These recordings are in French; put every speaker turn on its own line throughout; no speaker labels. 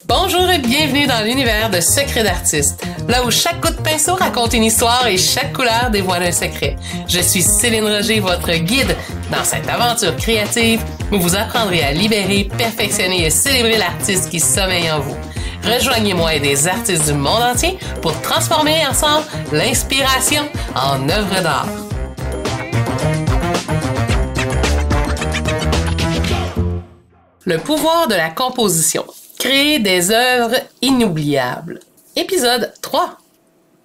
Bonjour et bienvenue dans l'univers de Secrets d'artistes, là où chaque coup de pinceau raconte une histoire et chaque couleur dévoile un secret. Je suis Céline Roger, votre guide dans cette aventure créative où vous apprendrez à libérer, perfectionner et célébrer l'artiste qui sommeille en vous. Rejoignez-moi et des artistes du monde entier pour transformer ensemble l'inspiration en œuvre d'art. Le pouvoir de la composition. Créer des œuvres inoubliables. Épisode 3.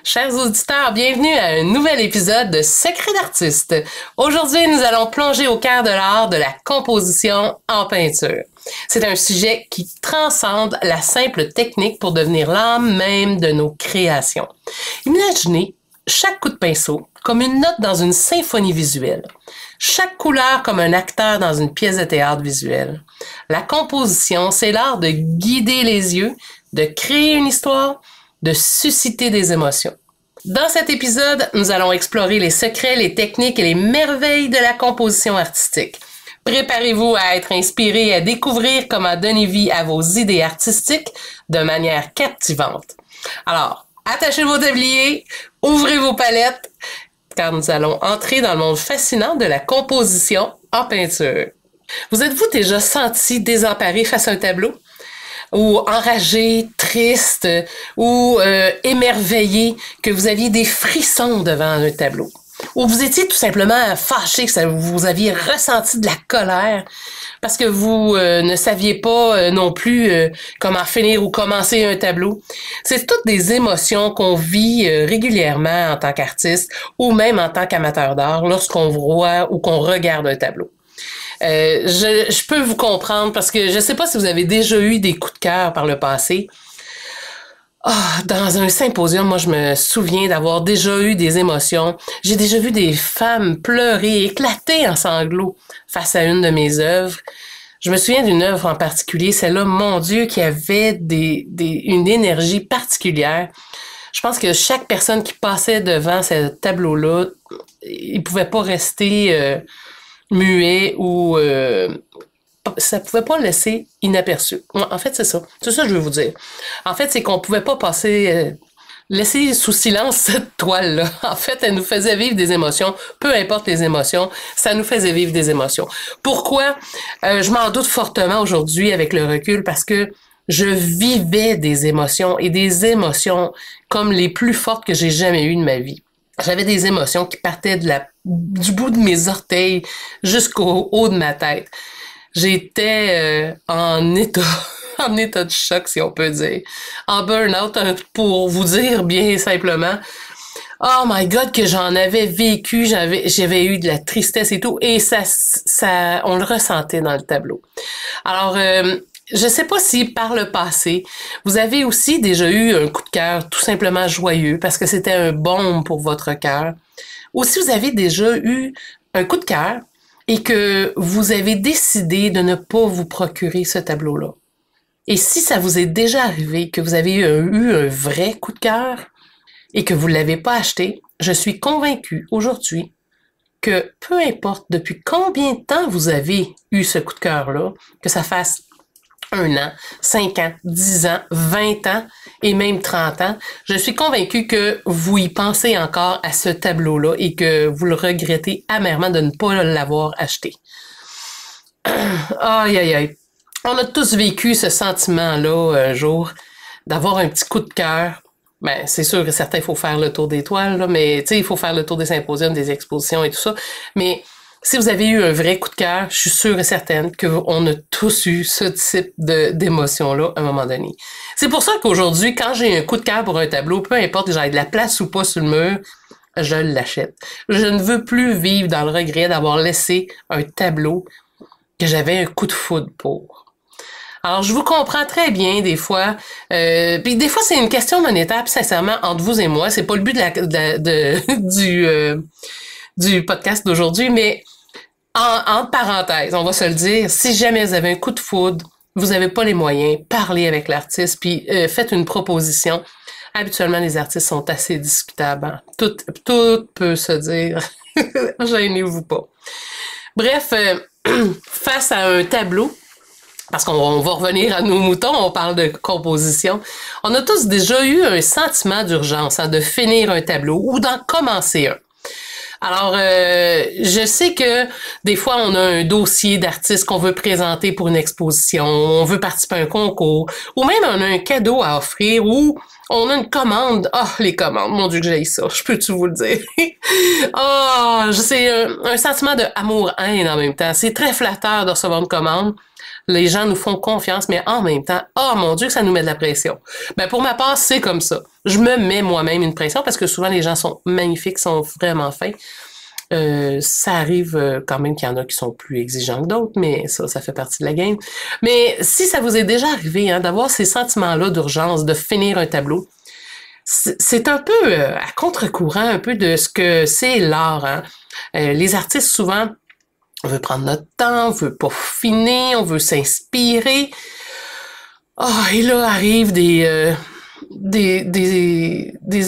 Chers auditeurs, bienvenue à un nouvel épisode de Secrets d'artistes. Aujourd'hui, nous allons plonger au cœur de l'art de la composition en peinture. C'est un sujet qui transcende la simple technique pour devenir l'âme même de nos créations. Imaginez chaque coup de pinceau comme une note dans une symphonie visuelle. Chaque couleur comme un acteur dans une pièce de théâtre visuelle. La composition, c'est l'art de guider les yeux, de créer une histoire, de susciter des émotions. Dans cet épisode, nous allons explorer les secrets, les techniques et les merveilles de la composition artistique. Préparez-vous à être inspiré et à découvrir comment donner vie à vos idées artistiques de manière captivante. Alors, attachez vos tabliers, ouvrez vos palettes, car nous allons entrer dans le monde fascinant de la composition en peinture. Vous êtes-vous déjà senti désemparé face à un tableau? Ou enragé, triste, ou émerveillé, que vous aviez des frissons devant un tableau? Ou vous étiez tout simplement fâché, que vous aviez ressenti de la colère parce que vous ne saviez pas non plus comment finir ou commencer un tableau. C'est toutes des émotions qu'on vit régulièrement en tant qu'artiste ou même en tant qu'amateur d'art lorsqu'on voit ou qu'on regarde un tableau. Je peux vous comprendre parce que je ne sais pas si vous avez déjà eu des coups de cœur par le passé. Dans un symposium, moi, je me souviens d'avoir déjà eu des émotions. J'ai déjà vu des femmes pleurer, éclater en sanglots face à une de mes œuvres. Je me souviens d'une œuvre en particulier, celle-là, mon Dieu, qui avait une énergie particulière. Je pense que chaque personne qui passait devant ce tableau-là, il pouvait pas rester muet ou ça pouvait pas le laisser inaperçu. En fait, c'est ça. C'est ça que je veux vous dire. En fait, c'est qu'on pouvait pas laisser sous silence cette toile-là. En fait, elle nous faisait vivre des émotions. Peu importe les émotions, ça nous faisait vivre des émotions. Pourquoi? Je m'en doute fortement aujourd'hui avec le recul parce que je vivais des émotions et des émotions comme les plus fortes que j'ai jamais eues de ma vie. J'avais des émotions qui partaient du bout de mes orteils jusqu'au haut de ma tête. J'étais en état de choc, si on peut dire. En burn-out, pour vous dire bien simplement. Oh my God, que j'en avais vécu, j'avais eu de la tristesse et tout, et ça, on le ressentait dans le tableau. Alors, je sais pas si par le passé, vous avez aussi déjà eu un coup de cœur tout simplement joyeux, parce que c'était un baume pour votre cœur. Ou si vous avez déjà eu un coup de cœur, et que vous avez décidé de ne pas vous procurer ce tableau-là. Et si ça vous est déjà arrivé que vous avez eu un vrai coup de cœur et que vous ne l'avez pas acheté, je suis convaincue aujourd'hui que peu importe depuis combien de temps vous avez eu ce coup de cœur-là, que ça fasse 1 an, 5 ans, 10 ans, 20 ans et même 30 ans, je suis convaincue que vous y pensez encore à ce tableau-là et que vous le regrettez amèrement de ne pas l'avoir acheté. Aïe, aïe, aïe. On a tous vécu ce sentiment-là un jour, d'avoir un petit coup de cœur. Ben, c'est sûr que certains, il faut faire le tour des toiles, là, mais tu sais, il faut faire le tour des symposiums, des expositions et tout ça. Mais si vous avez eu un vrai coup de cœur, je suis sûre et certaine qu'on a tous eu ce type d'émotion-là à un moment donné. C'est pour ça qu'aujourd'hui, quand j'ai un coup de cœur pour un tableau, peu importe que j'aille de la place ou pas sur le mur, je l'achète. Je ne veux plus vivre dans le regret d'avoir laissé un tableau que j'avais un coup de foudre pour. Alors, je vous comprends très bien des fois. Puis des fois, c'est une question monétaire, puis sincèrement, entre vous et moi, c'est pas le but du podcast d'aujourd'hui, mais en parenthèse, on va se le dire, si jamais vous avez un coup de foudre, vous n'avez pas les moyens, parlez avec l'artiste, puis faites une proposition. Habituellement, les artistes sont assez discutables. Hein? Tout peut se dire. Gênez-vous pas. Bref, face à un tableau, parce qu'on va revenir à nos moutons, on parle de composition. On a tous déjà eu un sentiment d'urgence, hein, de finir un tableau ou d'en commencer un. Alors, je sais que des fois, on a un dossier d'artistes qu'on veut présenter pour une exposition, on veut participer à un concours, ou même on a un cadeau à offrir, ou on a une commande. Ah, les commandes, mon Dieu que j'ai ça, je peux-tu vous le dire? Ah, c'est un sentiment de amour-haine en même temps. C'est très flatteur de recevoir une commande. Les gens nous font confiance, mais en même temps, oh mon Dieu que ça nous met de la pression. Ben pour ma part, c'est comme ça. Je me mets moi-même une pression parce que souvent les gens sont magnifiques, sont vraiment fins. Ça arrive quand même qu'il y en a qui sont plus exigeants que d'autres, mais ça fait partie de la game. Mais si ça vous est déjà arrivé, hein, d'avoir ces sentiments-là d'urgence, de finir un tableau, c'est un peu à contre-courant un peu de ce que c'est l'art. Hein. Les artistes, souvent, on veut prendre notre temps, on veut peaufiner, on veut s'inspirer. Ah, et là arrivent des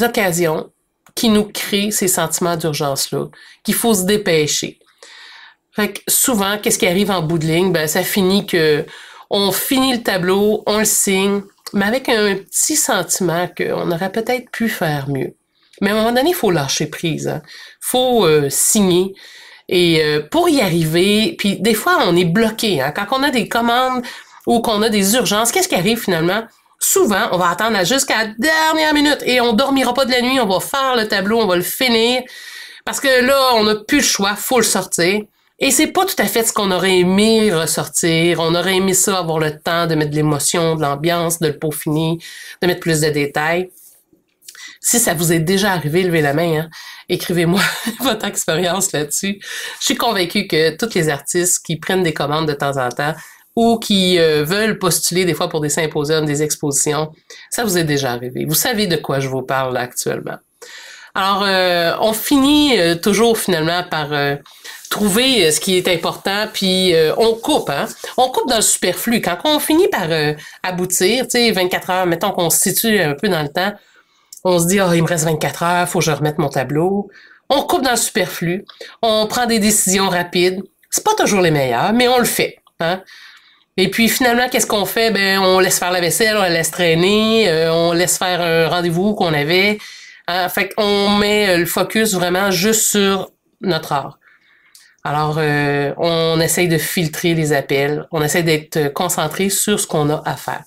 occasions qui nous créent ces sentiments d'urgence-là, qu'il faut se dépêcher. Fait que souvent, qu'est-ce qui arrive en bout de ligne? Ben, ça finit que on finit le tableau, on le signe, mais avec un petit sentiment qu'on aurait peut-être pu faire mieux. Mais à un moment donné, il faut lâcher prise. Hein. Faut signer. Et pour y arriver, puis des fois, on est bloqué. Hein. Quand on a des commandes ou qu'on a des urgences, qu'est-ce qui arrive finalement? Souvent, on va attendre jusqu'à la dernière minute et on dormira pas de la nuit, on va faire le tableau, on va le finir. Parce que là, on n'a plus le choix, faut le sortir. Et c'est pas tout à fait ce qu'on aurait aimé ressortir. On aurait aimé ça, avoir le temps de mettre de l'émotion, de l'ambiance, de le peaufiner, de mettre plus de détails. Si ça vous est déjà arrivé, levez la main, hein. Écrivez-moi votre expérience là-dessus. Je suis convaincue que tous les artistes qui prennent des commandes de temps en temps ou qui veulent postuler des fois pour des symposiums, des expositions, ça vous est déjà arrivé. Vous savez de quoi je vous parle là, actuellement. Alors, on finit toujours finalement par trouver ce qui est important, puis on coupe, hein. On coupe dans le superflu. Quand on finit par aboutir, tu sais, 24 heures, mettons qu'on se situe un peu dans le temps, on se dit, il me reste 24 heures, faut que je remette mon tableau. On coupe dans le superflu. On prend des décisions rapides. C'est pas toujours les meilleures, mais on le fait, hein. Et puis finalement, qu'est-ce qu'on fait? Ben, on laisse faire la vaisselle, on la laisse traîner, on laisse faire un rendez-vous qu'on avait. Hein? Fait qu'on met le focus vraiment juste sur notre art. Alors, on essaye de filtrer les appels, on essaye d'être concentré sur ce qu'on a à faire.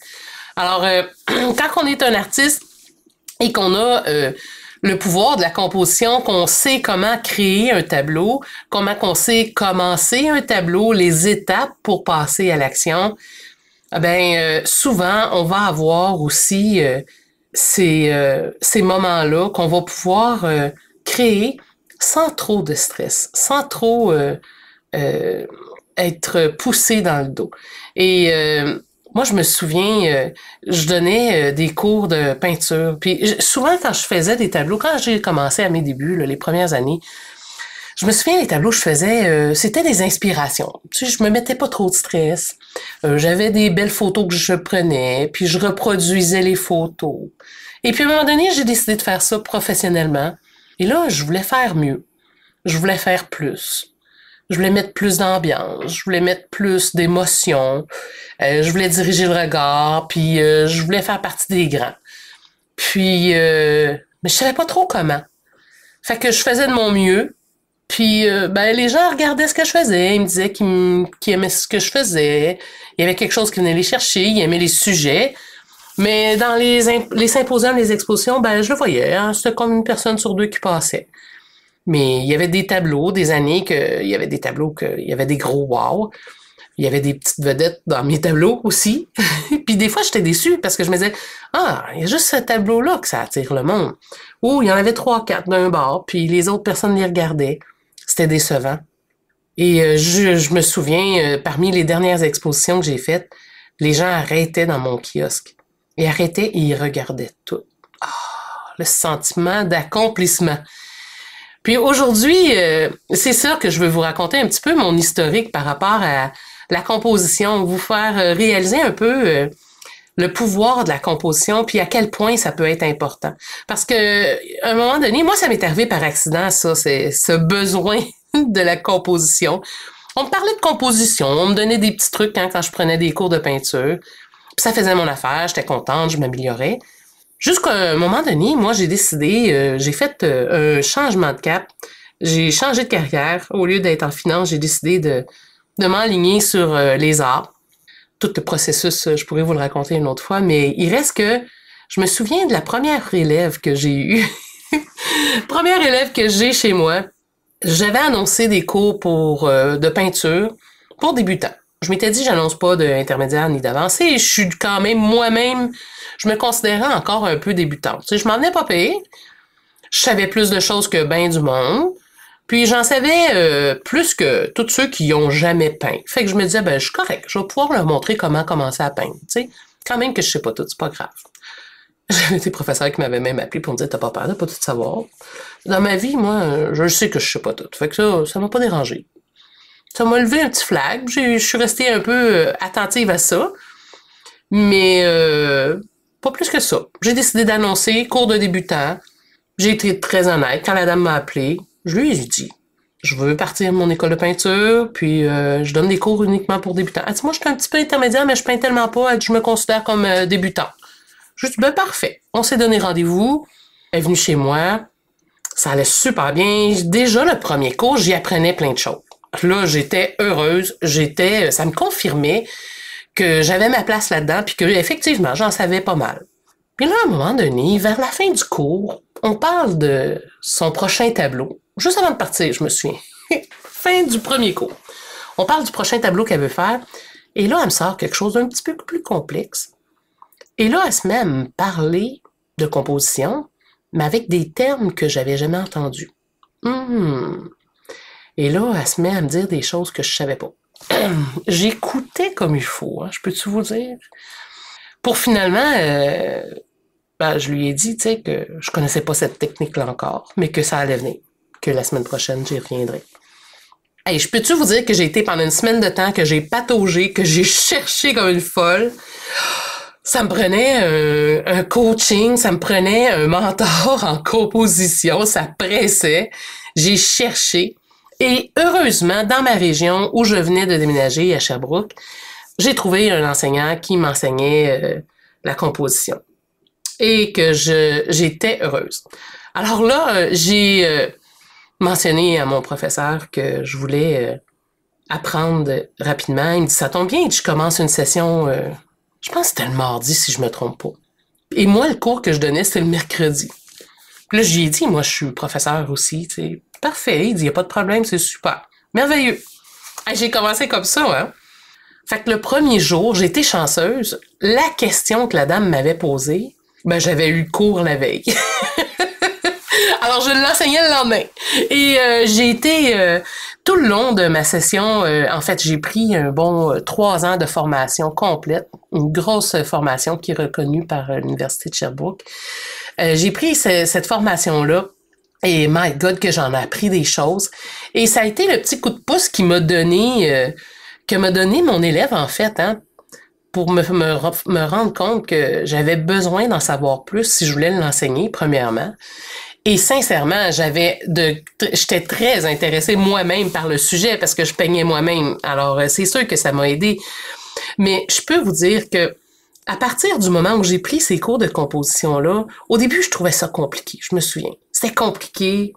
Alors, quand on est un artiste et qu'on a le pouvoir de la composition, qu'on sait comment créer un tableau, comment qu'on sait commencer un tableau, les étapes pour passer à l'action, souvent, on va avoir aussi ces moments-là qu'on va pouvoir créer sans trop de stress, sans trop être poussé dans le dos. Et moi, je me souviens, je donnais des cours de peinture. Puis souvent, quand je faisais des tableaux, quand j'ai commencé à mes débuts, là, les premières années, je me souviens, les tableaux que je faisais, c'était des inspirations. Tu sais, je me mettais pas trop de stress. J'avais des belles photos que je prenais, puis je reproduisais les photos. Et puis à un moment donné, j'ai décidé de faire ça professionnellement. Et là, je voulais faire mieux. Je voulais faire plus. Je voulais mettre plus d'ambiance, je voulais mettre plus d'émotion, je voulais diriger le regard, puis je voulais faire partie des grands. Puis, mais je savais pas trop comment. Fait que je faisais de mon mieux, puis les gens regardaient ce que je faisais, ils me disaient qu'ils aimaient ce que je faisais, il y avait quelque chose qui venait les chercher, ils aimaient les sujets. Mais dans les symposiums, les expositions, je le voyais, hein, c'était comme une personne sur deux qui passait. Mais il y avait des tableaux, des années il y avait des tableaux il y avait des gros wow. Il y avait des petites vedettes dans mes tableaux aussi. Puis des fois, j'étais déçue parce que je me disais, il y a juste ce tableau-là que ça attire le monde. Ou il y en avait 3, 4 d'un bord, puis les autres personnes les regardaient. C'était décevant. Et je me souviens, parmi les dernières expositions que j'ai faites, les gens arrêtaient dans mon kiosque. Ils arrêtaient et ils regardaient tout. Le sentiment d'accomplissement. Puis aujourd'hui, c'est ça que je veux vous raconter un petit peu mon historique par rapport à la composition, vous faire réaliser un peu le pouvoir de la composition, puis à quel point ça peut être important. Parce que à un moment donné, moi, ça m'est arrivé par accident, ça, c'est ce besoin de la composition. On me parlait de composition, on me donnait des petits trucs quand je prenais des cours de peinture. Puis ça faisait mon affaire, j'étais contente, je m'améliorais. Jusqu'à un moment donné, moi, j'ai décidé, j'ai fait un changement de cap. J'ai changé de carrière. Au lieu d'être en finance, j'ai décidé de m'enligner sur les arts. Tout le processus, je pourrais vous le raconter une autre fois, mais il reste que je me souviens de la première élève que j'ai eue. Première élève que j'ai chez moi. J'avais annoncé des cours de peinture pour débutants. Je m'étais dit, j'annonce pas d'intermédiaire ni d'avancé. Je suis quand même moi-même, je me considérais encore un peu débutante. Tu sais, je m'en venais pas payer. Je savais plus de choses que ben du monde. Puis j'en savais plus que tous ceux qui ont jamais peint. Fait que je me disais, ben je suis correct. Je vais pouvoir leur montrer comment commencer à peindre. Tu sais, quand même que je sais pas tout, c'est pas grave. J'avais des professeurs qui m'avaient même appelé pour me dire, t'as pas peur de pas tout savoir. Dans ma vie, moi, je sais que je sais pas tout. Fait que ça m'a pas dérangé. Ça m'a levé un petit flag. Je suis restée un peu attentive à ça. Mais pas plus que ça. J'ai décidé d'annoncer cours de débutant. J'ai été très honnête. Quand la dame m'a appelé, je lui ai dit, je veux partir de mon école de peinture, puis je donne des cours uniquement pour débutants. Elle dit, moi, je suis un petit peu intermédiaire, mais je peins tellement pas. Elle dit, je me considère comme débutant. Je lui ai dit, ben parfait. On s'est donné rendez-vous. Elle est venue chez moi. Ça allait super bien. Déjà, le premier cours, j'y apprenais plein de choses. Là, j'étais heureuse. Ça me confirmait que j'avais ma place là-dedans, puis que effectivement, j'en savais pas mal. Puis là, à un moment donné, vers la fin du cours, on parle de son prochain tableau. Juste avant de partir, je me souviens. Fin du premier cours. On parle du prochain tableau qu'elle veut faire. Et là, elle me sort quelque chose d'un petit peu plus complexe. Et là, elle se met à me parler de composition, mais avec des termes que j'avais jamais entendus. Et là, elle se met à me dire des choses que je savais pas. J'écoutais comme il faut, hein, je peux-tu vous dire? Pour finalement, je lui ai dit, tu sais, que je connaissais pas cette technique-là encore, mais que ça allait venir, que la semaine prochaine, j'y reviendrai. Hey, je peux-tu vous dire que j'ai été pendant une semaine de temps, que j'ai pataugé, que j'ai cherché comme une folle? Ça me prenait un coaching, ça me prenait un mentor en composition, ça pressait. J'ai cherché. Et heureusement, dans ma région où je venais de déménager à Sherbrooke, j'ai trouvé un enseignant qui m'enseignait la composition. Et que j'étais heureuse. Alors là, j'ai mentionné à mon professeur que je voulais apprendre rapidement. Il me dit, ça tombe bien, je commence une session, je pense que c'était le mardi si je me trompe pas. Et moi, le cours que je donnais, c'était le mercredi. Puis là, j'y ai dit, moi, je suis professeur aussi, tu sais. Parfait, il dit, il n'y a pas de problème, c'est super. Merveilleux. Et j'ai commencé comme ça, hein. Fait que le premier jour, j'ai été chanceuse. La question que la dame m'avait posée, ben, j'avais eu le cours la veille. Alors, je l'enseignais le lendemain. Et j'ai été, tout le long de ma session, en fait, j'ai pris un bon 3 ans de formation complète, une grosse formation qui est reconnue par l'Université de Sherbrooke. J'ai pris cette formation-là et my God que j'en ai appris des choses. Et ça a été le petit coup de pouce qui m'a donné, que m'a donné mon élève, en fait, hein, pour me rendre compte que j'avais besoin d'en savoir plus si je voulais l'enseigner, premièrement. Et sincèrement, j'étais très intéressée moi-même par le sujet parce que je peignais moi-même. Alors, c'est sûr que ça m'a aidé. Mais je peux vous dire que à partir du moment où j'ai pris ces cours de composition-là, au début, je trouvais ça compliqué. Je me souviens. C'était compliqué.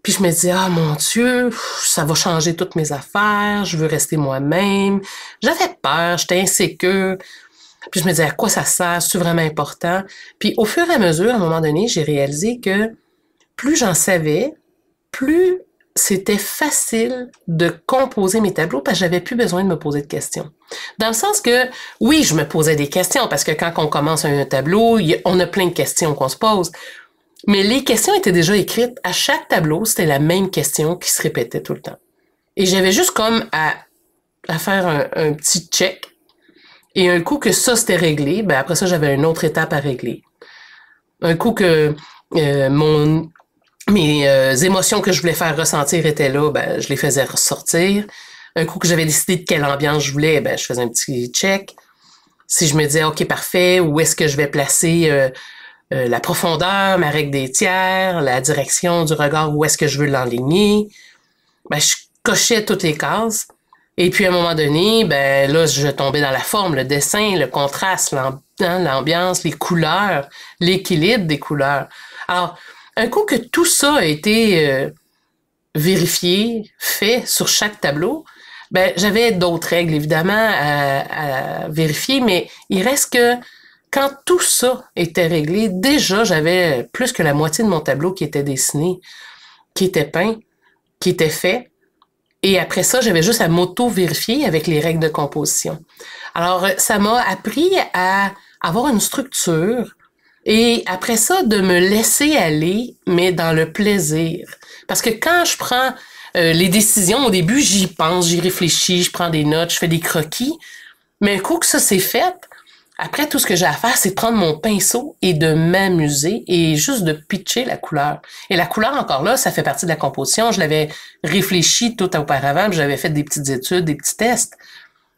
Puis je me disais, ah mon Dieu, ça va changer toutes mes affaires. Je veux rester moi-même. J'avais peur. J'étais insécure. Puis je me disais, à quoi ça sert? C'est vraiment important? Puis au fur et à mesure, à un moment donné, j'ai réalisé que plus j'en savais, plus c'était facile de composer mes tableaux parce que j'avais plus besoin de me poser de questions. Dans le sens que, oui, je me posais des questions parce que quand on commence un tableau, on a plein de questions qu'on se pose. Mais les questions étaient déjà écrites. À chaque tableau, c'était la même question qui se répétait tout le temps. Et j'avais juste comme à faire un petit check. Et un coup que ça, c'était réglé, ben après ça, j'avais une autre étape à régler. Un coup que mes émotions que je voulais faire ressentir étaient là, ben je les faisais ressortir. Un coup que j'avais décidé de quelle ambiance je voulais, ben je faisais un petit check. Si je me disais, OK, parfait, où est-ce que je vais placer la profondeur, ma règle des tiers, la direction du regard, où est-ce que je veux l'enligner, ben je cochais toutes les cases. Et puis à un moment donné, ben là, je tombais dans la forme, le dessin, le contraste, l'ambiance, les couleurs, l'équilibre des couleurs. Alors, un coup que tout ça a été vérifié, fait sur chaque tableau, ben j'avais d'autres règles évidemment à vérifier, mais il reste que quand tout ça était réglé, déjà j'avais plus que la moitié de mon tableau qui était dessiné, qui était peint, qui était fait. Et après ça, j'avais juste à m'auto-vérifier avec les règles de composition. Alors, ça m'a appris à avoir une structure et après ça, de me laisser aller, mais dans le plaisir. Parce que quand je prends les décisions, au début, j'y pense, j'y réfléchis, je prends des notes, je fais des croquis. Mais un coup que ça c'est fait, après, tout ce que j'ai à faire, c'est de prendre mon pinceau et de m'amuser et juste de pitcher la couleur. Et la couleur, encore là, ça fait partie de la composition. Je l'avais réfléchi tout auparavant, j'avais fait des petites études, des petits tests.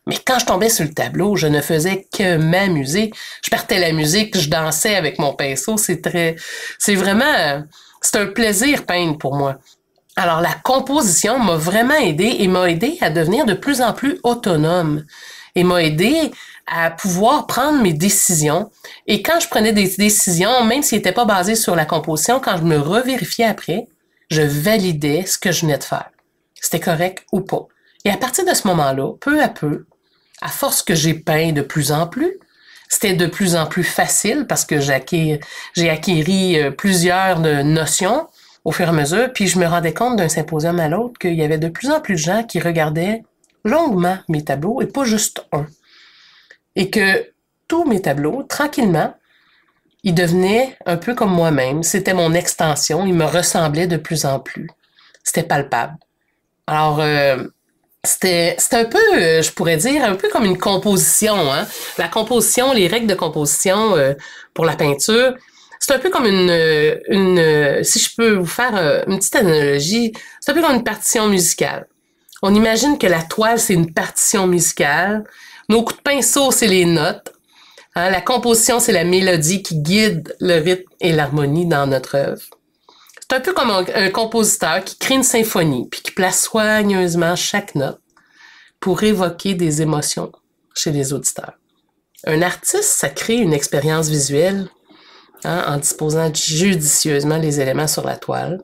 Mais quand je tombais sur le tableau, je ne faisais que m'amuser. Je partais la musique, je dansais avec mon pinceau. C'est vraiment, c'est un plaisir peindre pour moi. Alors, la composition m'a vraiment aidé et m'a aidé à devenir de plus en plus autonome et m'a aidé à pouvoir prendre mes décisions. Et quand je prenais des décisions, même s'ils n'étaient pas basées sur la composition, quand je me revérifiais après, je validais ce que je venais de faire. C'était correct ou pas. Et à partir de ce moment-là, peu à peu, à force que j'ai peint de plus en plus, c'était de plus en plus facile parce que j'ai acquéri plusieurs notions au fur et à mesure, puis je me rendais compte d'un symposium à l'autre qu'il y avait de plus en plus de gens qui regardaient longuement mes tableaux et pas juste un. Et que tous mes tableaux, tranquillement, ils devenaient un peu comme moi-même. C'était mon extension, ils me ressemblaient de plus en plus. C'était palpable. Alors, c'était un peu, je pourrais dire, un peu comme une composition. Hein? La composition, les règles de composition pour la peinture, c'est un peu comme si je peux vous faire une petite analogie, c'est un peu comme une partition musicale. On imagine que la toile, c'est une partition musicale. Nos coups de pinceau, c'est les notes. Hein? La composition, c'est la mélodie qui guide le rythme et l'harmonie dans notre œuvre. C'est un peu comme un compositeur qui crée une symphonie puis qui place soigneusement chaque note pour évoquer des émotions chez les auditeurs. Un artiste, ça crée une expérience visuelle en disposant judicieusement les éléments sur la toile.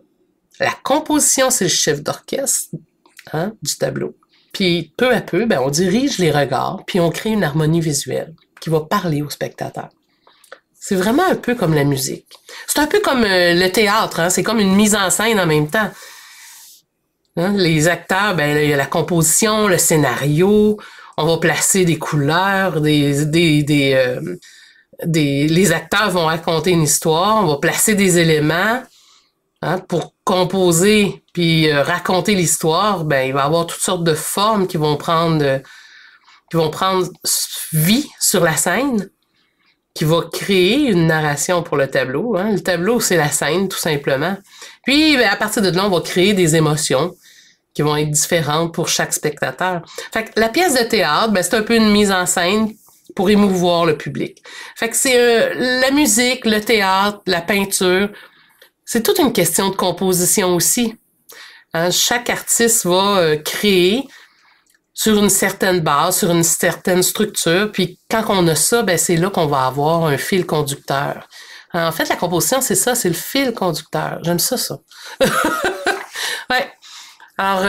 La composition, c'est le chef d'orchestre du tableau. Puis peu à peu, on dirige les regards, puis on crée une harmonie visuelle qui va parler au spectateur. C'est vraiment un peu comme la musique. C'est un peu comme le théâtre, hein? C'est comme une mise en scène en même temps. Hein? Les acteurs, il y a la composition, le scénario, on va placer des couleurs, les acteurs vont raconter une histoire, on va placer des éléments pour composer puis raconter l'histoire. Il va y avoir toutes sortes de formes qui vont prendre vie sur la scène, qui va créer une narration pour le tableau. Hein. Le tableau, c'est la scène, tout simplement. Puis, à partir de là, on va créer des émotions qui vont être différentes pour chaque spectateur. Fait que la pièce de théâtre, c'est un peu une mise en scène pour émouvoir le public. Fait que c'est la musique, le théâtre, la peinture, c'est toute une question de composition aussi. Hein. Chaque artiste va créer sur une certaine base, sur une certaine structure, puis quand on a ça, c'est là qu'on va avoir un fil conducteur. En fait, la composition, c'est ça, c'est le fil conducteur. J'aime ça. Ouais. Alors,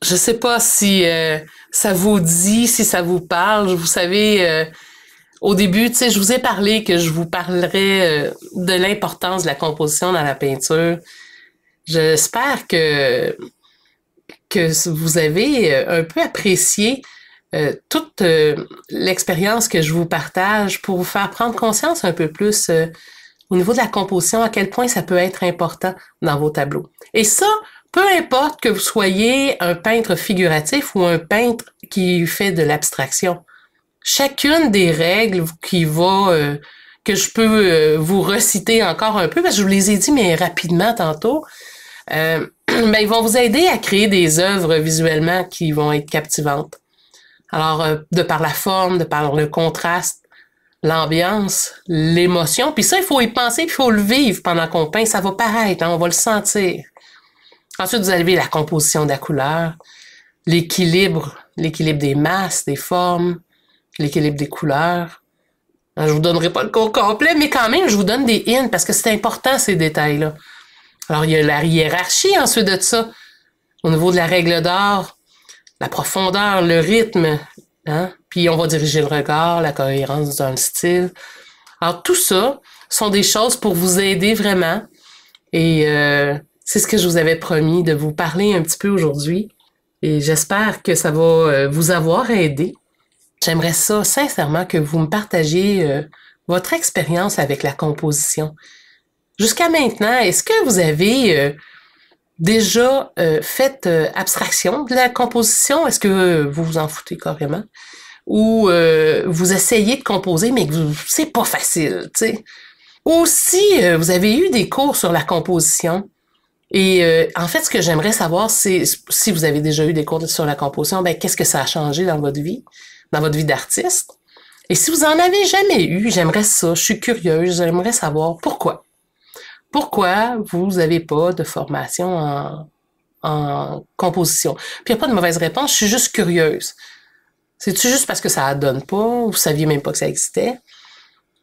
je sais pas si ça vous dit, si ça vous parle. Vous savez, au début, je vous ai parlé que je vous parlerais de l'importance de la composition dans la peinture. J'espère que vous avez un peu apprécié toute l'expérience que je vous partage pour vous faire prendre conscience un peu plus au niveau de la composition, à quel point ça peut être important dans vos tableaux. Et ça, peu importe que vous soyez un peintre figuratif ou un peintre qui fait de l'abstraction. Chacune des règles que je peux vous reciter encore un peu, parce que je vous les ai dit, mais rapidement tantôt, ils vont vous aider à créer des œuvres visuellement qui vont être captivantes. Alors, de par la forme, de par le contraste, l'ambiance, l'émotion, puis ça, il faut y penser, puis il faut le vivre pendant qu'on peint, ça va paraître, on va le sentir. Ensuite, vous avez la composition de la couleur, l'équilibre des masses, des formes, l'équilibre des couleurs. Je vous donnerai pas le cours complet, mais quand même, je vous donne des hints parce que c'est important, ces détails-là. Alors, il y a la hiérarchie ensuite de ça. Au niveau de la règle d'or, la profondeur, le rythme, hein? Puis on va diriger le regard, la cohérence dans le style. Alors, tout ça sont des choses pour vous aider vraiment. Et c'est ce que je vous avais promis, de vous parler un petit peu aujourd'hui. Et j'espère que ça va vous avoir aidé. J'aimerais ça, sincèrement, que vous me partagiez votre expérience avec la composition. Jusqu'à maintenant, est-ce que vous avez déjà fait abstraction de la composition? Est-ce que vous vous en foutez carrément? Ou vous essayez de composer, mais que c'est pas facile, tu sais? Ou si vous avez eu des cours sur la composition, et en fait, ce que j'aimerais savoir, c'est si vous avez déjà eu des cours sur la composition, ben qu'est-ce que ça a changé dans votre vie d'artiste? Et si vous en avez jamais eu, j'aimerais ça, je suis curieuse, j'aimerais savoir pourquoi. Pourquoi vous n'avez pas de formation en composition? Puis il n'y a pas de mauvaise réponse, je suis juste curieuse. C'est-tu juste parce que ça ne donne pas, ou vous saviez même pas que ça existait,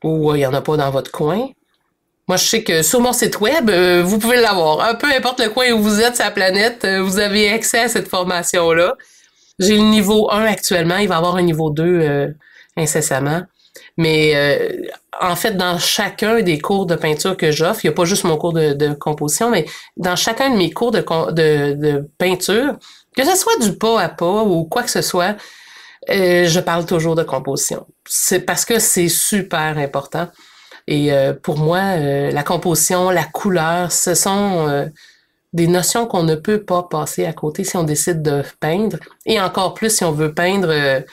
ou il n'y en a pas dans votre coin? Moi, je sais que sur mon site web, vous pouvez l'avoir. Peu importe le coin où vous êtes sur la planète, vous avez accès à cette formation-là. J'ai le niveau 1 actuellement, il va y avoir un niveau 2 incessamment. Mais en fait, dans chacun des cours de peinture que j'offre, il n'y a pas juste mon cours de composition, mais dans chacun de mes cours de peinture, que ce soit du pas à pas ou quoi que ce soit, je parle toujours de composition. C'est parce que c'est super important. Et pour moi, la composition, la couleur, ce sont des notions qu'on ne peut pas passer à côté si on décide de peindre. Et encore plus si on veut peindre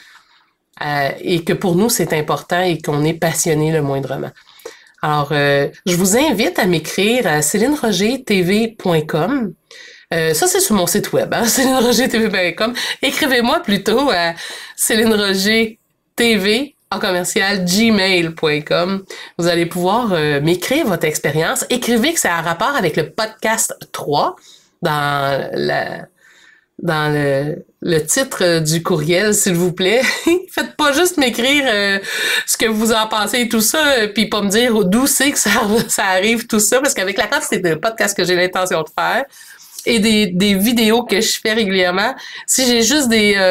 et que pour nous, c'est important et qu'on est passionné le moindrement. Alors, je vous invite à m'écrire à célinerogertv.com. Ça, c'est sur mon site web, hein, célinerogertv.com. Écrivez-moi plutôt à célinerogertv@gmail.com. Vous allez pouvoir m'écrire votre expérience. Écrivez que ça a un rapport avec le podcast 3 dans le titre du courriel, s'il vous plaît. Faites pas juste m'écrire ce que vous en pensez et tout ça, puis pas me dire d'où c'est que ça arrive tout ça, parce qu'avec la quantité de podcasts que j'ai l'intention de faire et des vidéos que je fais régulièrement, si j'ai juste des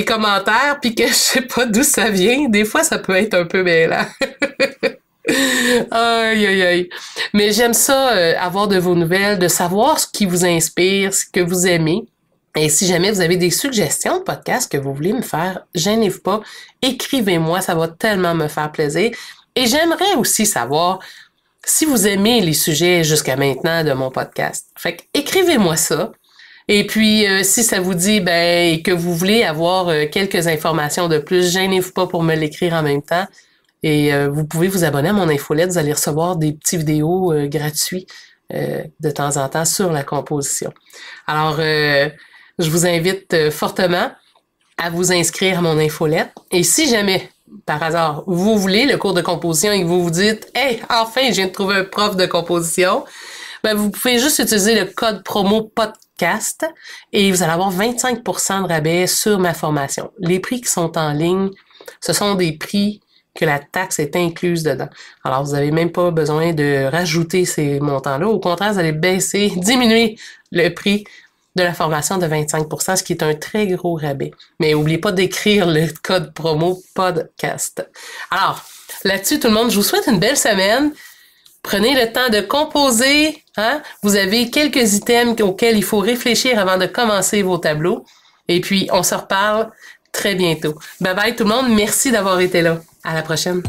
commentaires puis que je sais pas d'où ça vient, des fois ça peut être un peu mêlant. Aïe, aïe, aïe. Mais j'aime ça, avoir de vos nouvelles, de savoir ce qui vous inspire, ce que vous aimez. Et si jamais vous avez des suggestions de podcasts que vous voulez me faire, gênez-vous pas, écrivez-moi, ça va tellement me faire plaisir. Et j'aimerais aussi savoir si vous aimez les sujets jusqu'à maintenant de mon podcast. Fait que écrivez-moi ça. Et puis, si ça vous dit que vous voulez avoir quelques informations de plus, gênez-vous pas pour me l'écrire en même temps. Et vous pouvez vous abonner à mon infolette, vous allez recevoir des petits vidéos gratuits de temps en temps sur la composition. Alors, je vous invite fortement à vous inscrire à mon infolette. Et si jamais, par hasard, vous voulez le cours de composition et que vous vous dites « Hey, enfin, je viens de trouver un prof de composition », vous pouvez juste utiliser le code promo podcast et vous allez avoir 25% de rabais sur ma formation. Les prix qui sont en ligne, ce sont des prix que la taxe est incluse dedans. Alors, vous n'avez même pas besoin de rajouter ces montants-là. Au contraire, vous allez diminuer le prix de la formation de 25%, ce qui est un très gros rabais. Mais n'oubliez pas d'écrire le code promo podcast. Alors, là-dessus, tout le monde, je vous souhaite une belle semaine. Prenez le temps de composer. Hein? Vous avez quelques items auxquels il faut réfléchir avant de commencer vos tableaux. Et puis, on se reparle très bientôt. Bye bye tout le monde. Merci d'avoir été là. À la prochaine.